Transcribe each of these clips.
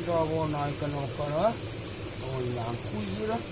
dah bawa naikkan okar lah. Oh, yang kuih lah.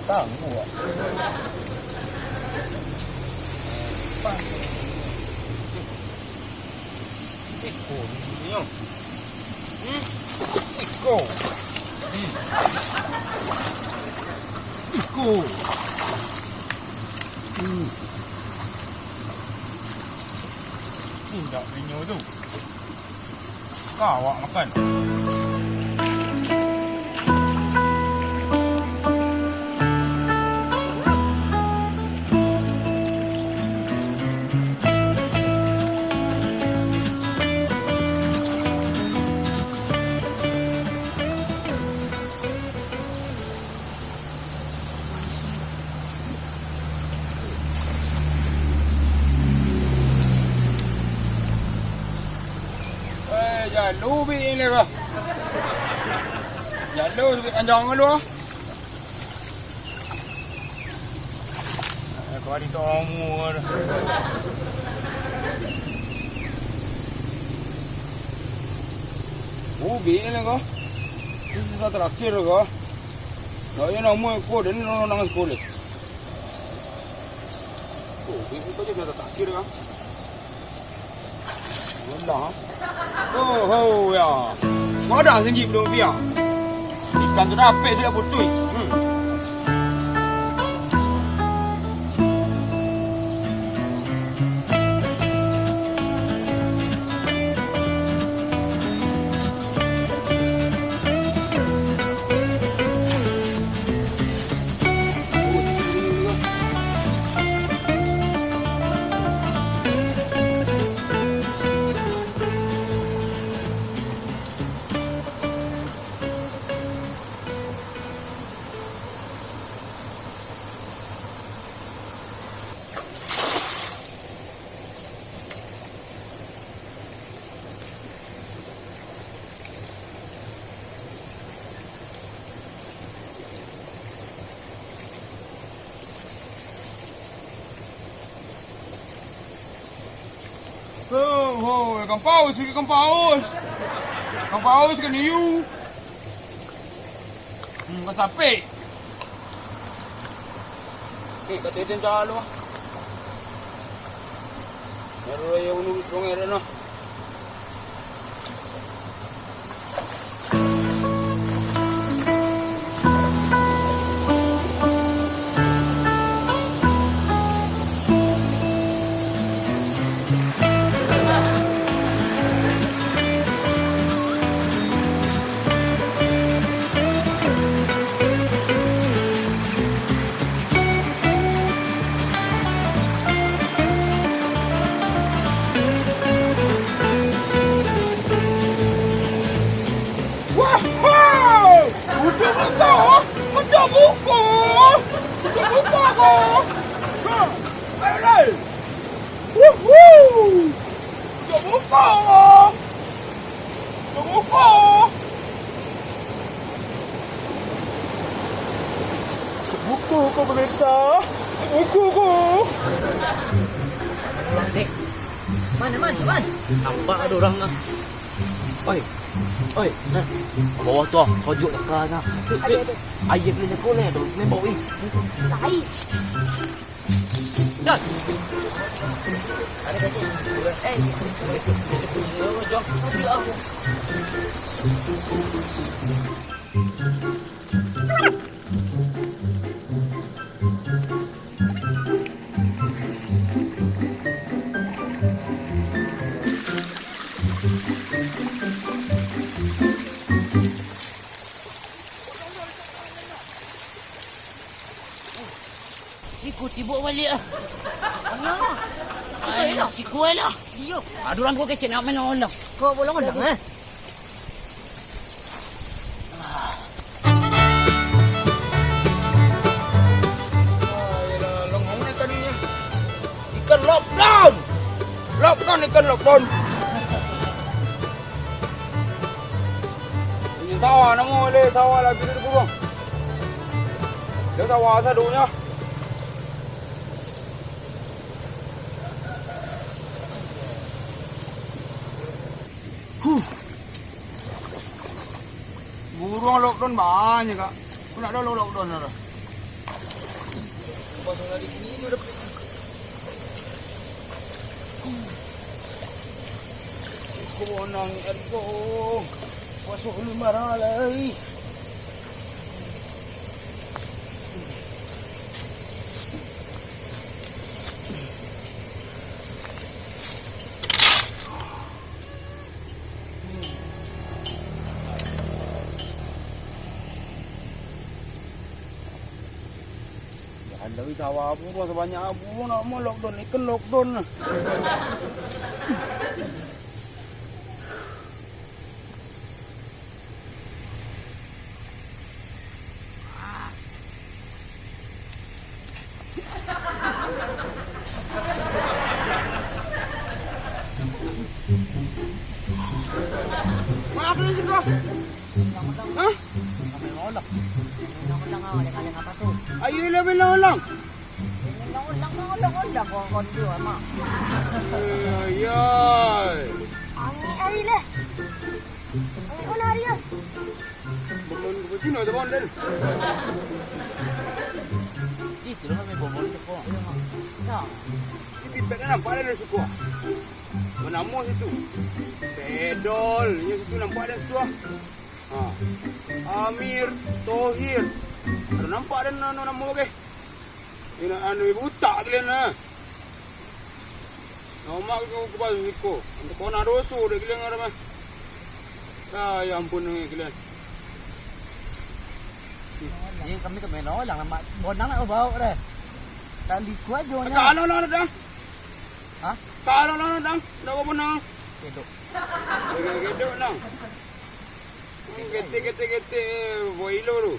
Tang buat. Iko ni yo. Iko. Iko. Tidak minyak tu. Kau awak makan. Lu bị này rồi. Dạ lu bị ăn giòn cái luôn. Có đi to mua rồi. Bị này có. Chúng ta đặt kia rồi có. Rồi nó mua cô đến nó đang cô lịch. Bị có chuyện là đặt kia được không? Đó. Oh ya. Kau dah sendiri belum biar. Ikan tu dah apik sudah putui. Ikan paus, ikan paus. Ikan paus, ikan hiu. Ikan sapi. Kat teten calo. Meron yung nung era no. Buku ko pemirsa. Buku ko. Dek. Man. Nampak ada orang ah. Oi. Bawa tu ah. Kau juk dekat ah. Ada. Ayat ni kau le tu. Ni bawa ni. Sai. Dah. Ada kecil. Jom. Ikut ibu balik ah. Ay, Si kuai lah. Iyo. Ada orang kau kecil nak main orang. Kau boleh ngondang eh? Ikan lockdown. Lockdown ikan lockdown. sawah nama le sawah lah bila burung. Dia sawah sadunya. Burung lockdown banyak kak. Aku nak dah lockdown dah. Pasal lagi ni udah pergi. Kau nang ergo. Pasal lu marah lagi. Ada sawah apa pun sebanyak apa pun nak mau lockdown ikan lockdown lah. Mak ni juga. Hah? Ulang-ulang apa tu? Ayo lebih ulang. Ulang-ulang kon dua mak. Ayay. Ari lah. Ari mana Ari ya? Bukan begini ada bondel. Itu lah kami bomol tu kok. Tak. Ini pekan nampak ada suku. Menamo situ. Pedol, yang situ nampak ada situ. Ha. Amir Tohir. Ada nampak ada nama ke? Ini anu buta kalian ah. Nama aku pas siku. Untuk kau nak dosu dek kalian ada mah. Ya ampun kalian. Ni kami ke meno lang nama bonang nak bawa dah. Tali kuat jo nya. Kalau nak dah. Ha? Kalau nak dah. Dah apa nak? Kedok. Kedok nang. Kete boilo tu.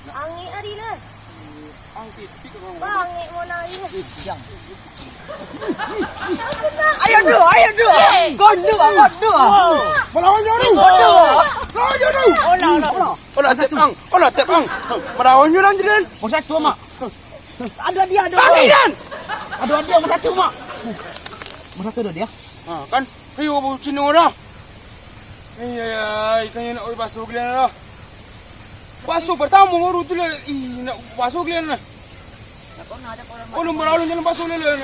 Angin Ari lah. Angkit tik orang. Angin mana Ari lah. Jang. Ayo dua. Kon dua. Melawan jaru. Melawan jaru. Olah tep ang. Melawan jaru jiran. Mau satu mak. Ada dia. Jiran. Ada dia mau satu mak. Mau satu ada dia. Ha kan. Ayo bu cino dah. Ikannya nak basuh kalian dah. Basuh pertama baru tu lah. Nak basuh kalian lah. Oh, nombor awal jalan basuh lele.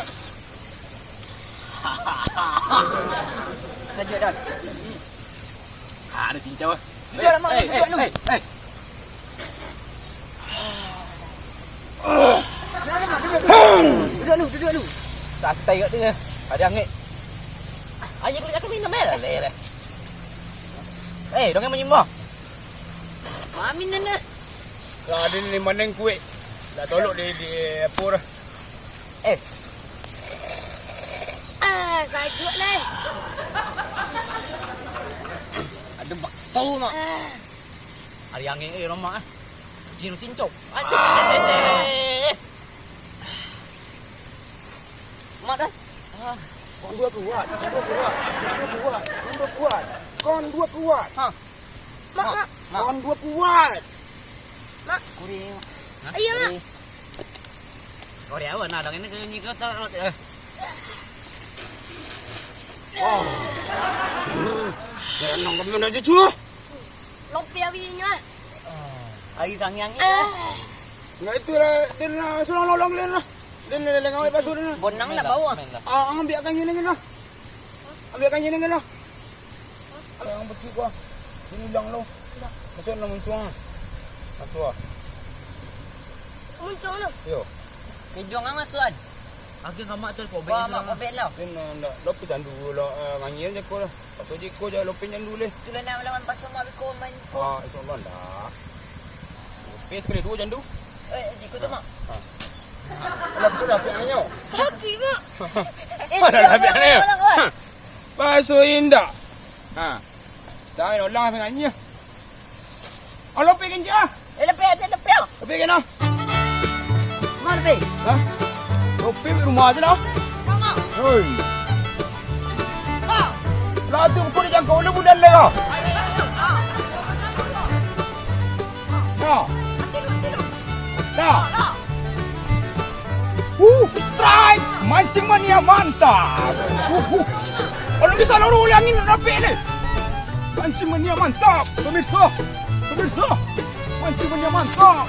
Saja dah. Ada cincau. Duduk mak, duduk dulu. Santai kat dia. Ada angin. Ayah kita minum merah le. Dong yang menyimbang. Mami nana. Kalau ada ni maneng kuih. Dah tolok di apa dah. Sakit lah. Ada bak mak. Ada angin ni rumah. Jin cincau. Mak dah. Kon dua kuat. Kon dua kuat. Ha. Mak. Kon dua kuat. Kuring. Ayo mak. Kau dia awak nak dengan ni kau tak. Jangan kau mana je cuy. Lopi awinya. Hari sang yang ni. Nggak itu lah. Dia nak sulang lolong dia lah. Dia nak ngawai basuh dia. Bonang lah bawa. Ambilkan je dengan lah. Ambilkan je dengan lah. Yang betul gua. Ini hilang lo. Masuk nak muncul. Masuk. Muncul lah. Yo. Kejuang amat tuan. Akhir kamak tu kau Bawa mak kobek lah. Dia nak lopi jandu lah. Nganyir je kau lah. Patut je kau jangan lopi jandu le. Tu lah nak lawan pasal mak biko main. InsyaAllah dah. Space kali dua jandu. Jika tu mak. Kalau betul dah piak nyo. Hati mak. Dah piak nyo. Basuh indah. Dah ulang dengan nganyir. Lopi kan je. Lebih. Lopi kan ah. Mana lebih? Ha? Lopi rumah aja dah. Mak. Hoi. Mak. Lah tu kau dia jangkau lu budan le kau. Mancing mania mantap. Kalau bisa lalu ulangin rapi ni. Mancing mania mantap. Pemirsa. Mancing mania mantap.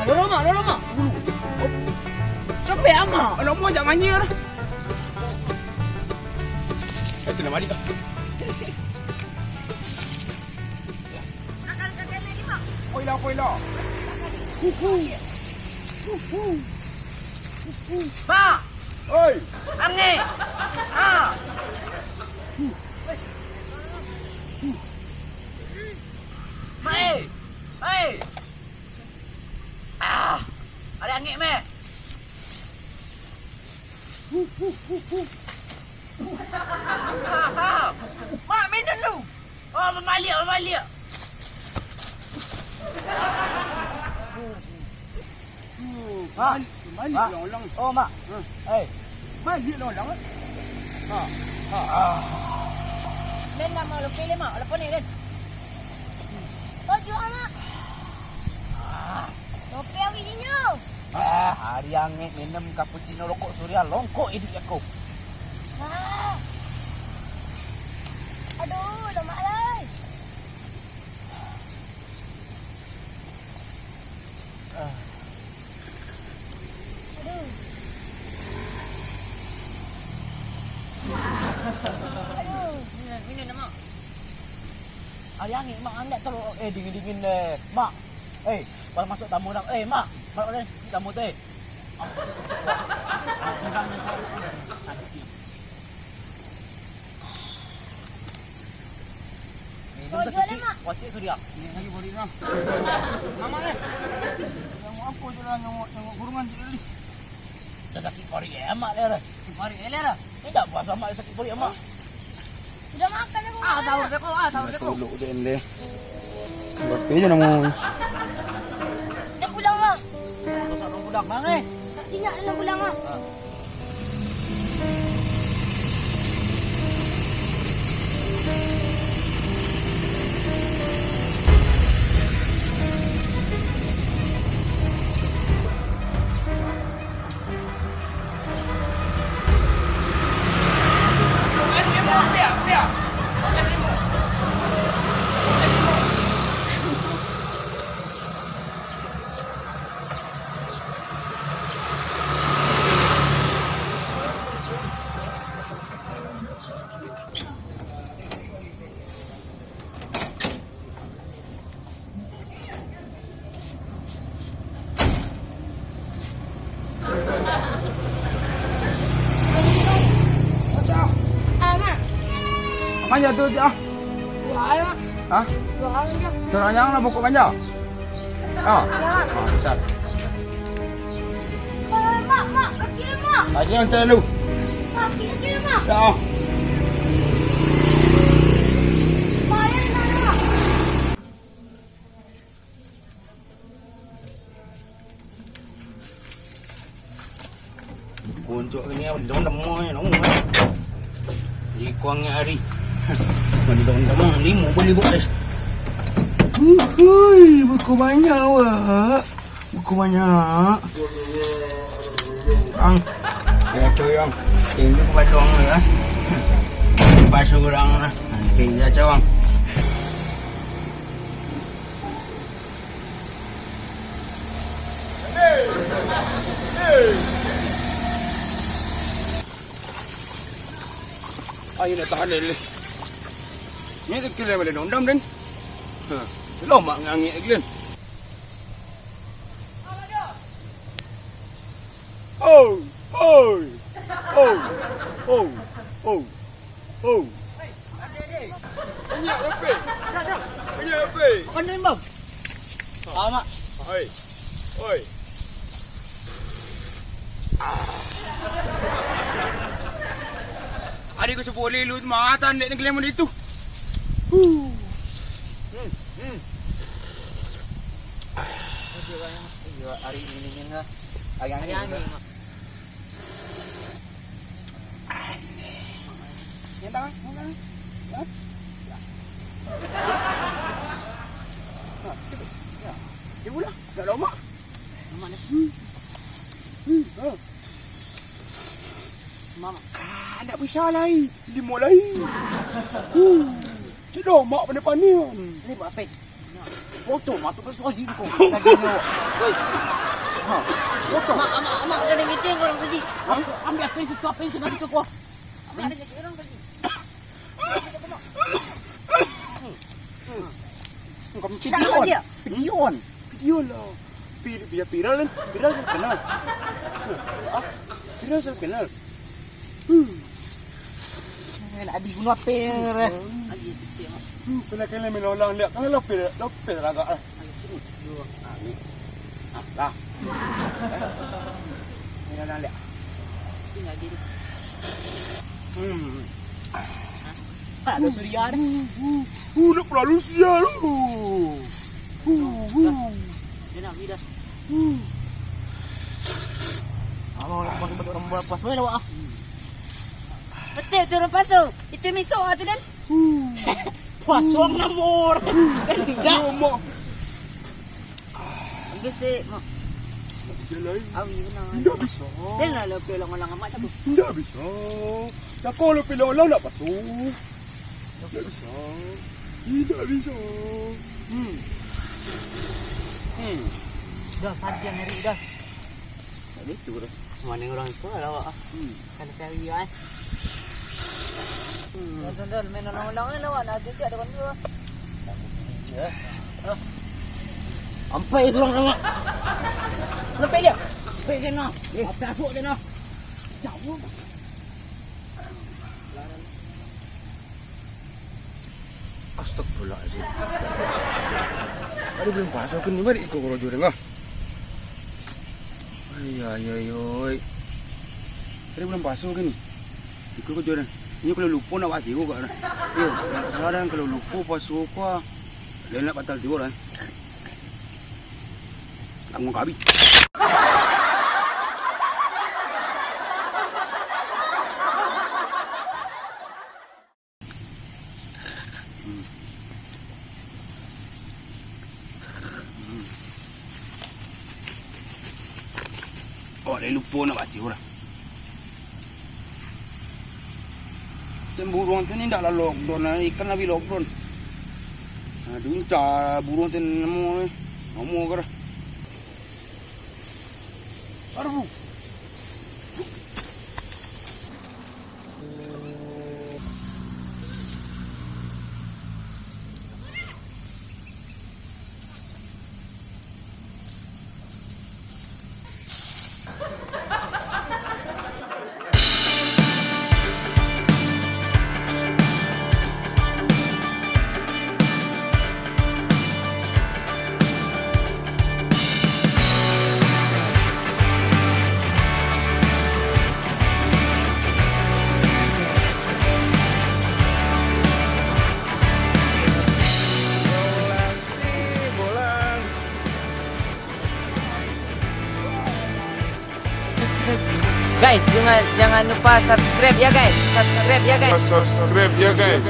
Lolo mak. Cepet amak. Anak mu ajak manyir. Itu nama dia. Poila. Mak, Oi. angin. Ah. Mak, Ah, ada angin mek. Mak, minum dulu. Oh, memalik. Malik ulang. Oh, mak. Malik ulang. Len nak mau pilih mak. Lepas ni Len. Baju anak. Topi awak ini. Hari angin minum cappuccino rokok surya longkok hidup aku. Aduh, lemak lah. Aduh. Minum nak mak. Hari angin mak angkat teruk dingin deh. Mak. Pas masuk tamu dah. Mak. Masuk dah tamu tu. Oh, jual lah, mak. Wajib surya. Ini lagi boleh lah. Mama kan? Yang apa tu lah nyongok kurungan jelis. Sakit pari mak dia dah. Pari lah. Tidak puasa mak sakit pari mak. Sudah makan aku. Sahur aku. Tuluk dia ni. Berapa je nama? Dah pulang lah. Tak pulang mana? Sini nak pulang lah. Manja tu je. Dua hari mak. Ha? 2 hari je. Seorang yang nak pokok manja. Ha. Ya mak. Besar. Mak. Kaki dia mak. Aje yang terlalu. Sakit kaki dia mak. Dah. Payah nak mak. Puncuk ni dong demoi dong. Di kuangnya hari. Dong demoi limu boleh buat des. Buku banyak awak. Buku banyak. Ang. Ya tu yang. Ini kepada orang lah. Basuh orang lah. Nanti dia cawang. Ayo nak tahan ni. Ni tu kira boleh dondam dan. Lama ngangit lagi kan. Oh. Banyak apa? Banyak apa? Mana ni bang? Mak. Oi. Adik ko boleh lu matan dek negeri mana itu. Hari ini ni lah. Hari angin. Yang tangan. Dia pula. Tak ada mak. Mak ni. Ha. Mak. Tak bisa lain. Lima lain. Cedok mak pandai-pandai. Ni buat apa? Foto mak tu pasal ji ko. Lagi ni awak. Oi. Ha. Foto. Mak ada ngiting orang pergi. Ambil apa itu apa yang sudah cukup. Mak ada ngiting orang pergi. Kamu Siapa dia? Pion. Pion lah. Biar viral kan. Viral kan kenal. Viral saya kenal. Nak adi guna apa yang re? Lagi sikit mak. Kena menolong lihat. Kalau lopel agak lah. Ni. Lah. Menolong lihat. Tinggal dia. Ada suria dah. Nak perlu sia lu. Dia nak bidas. Abang orang buat pas mana awak? Betul tu orang pasu. Itu miso tu dan. Pasang nomor. Dah. Mak. Ambil sik mak. Jalan. Awi benar. Tidak bisa. Dia nak lebih long-long amat tak tu. Tidak bisa. Tak kalau pilih nak pasuk. Tidak bisa. Tidak bisa. Dah saja hari dah. Tak itu dah. Mana orang tu lah awak. Kan cari kan. Dan main long-long kan awak nak kerja ada kan dia. Ya. Sampai surang nama. Lepas dia. Lepas dia nak. Apa asuk dia nak. Jauh. Astagfirullahaladzim. Aduh belum pasal ke ni balik ikut kalau jual dengar. Ay. Tadi belum pasal ke ni. Ikut kau jual. Ini kalau lupa nak buat tiga kat. Ya, kadang kalau lupa pasal apa. Lain nak batal tiga kan. Tanggung kabi. Oh, dia lupa nak baca orang. Burung tu ni dah lah lockdown lah. Ikan habis lockdown. Dunca burung tu nemu ni. Nemu ke dah. Aduh. Guys, jangan lupa subscribe ya guys. Subscribe ya guys. Subscribe ya guys.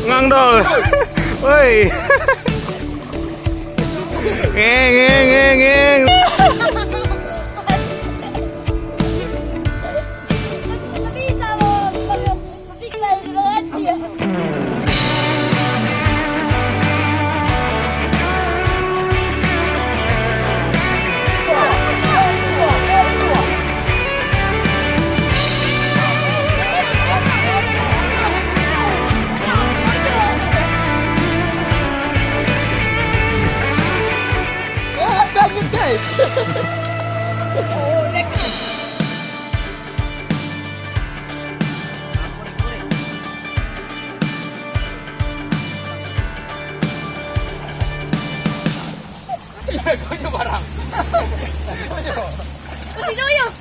Ngandol. Woi. Ngeng. Bisa mo. Mabigla yung lahat niya. Kau barang. Sino yun?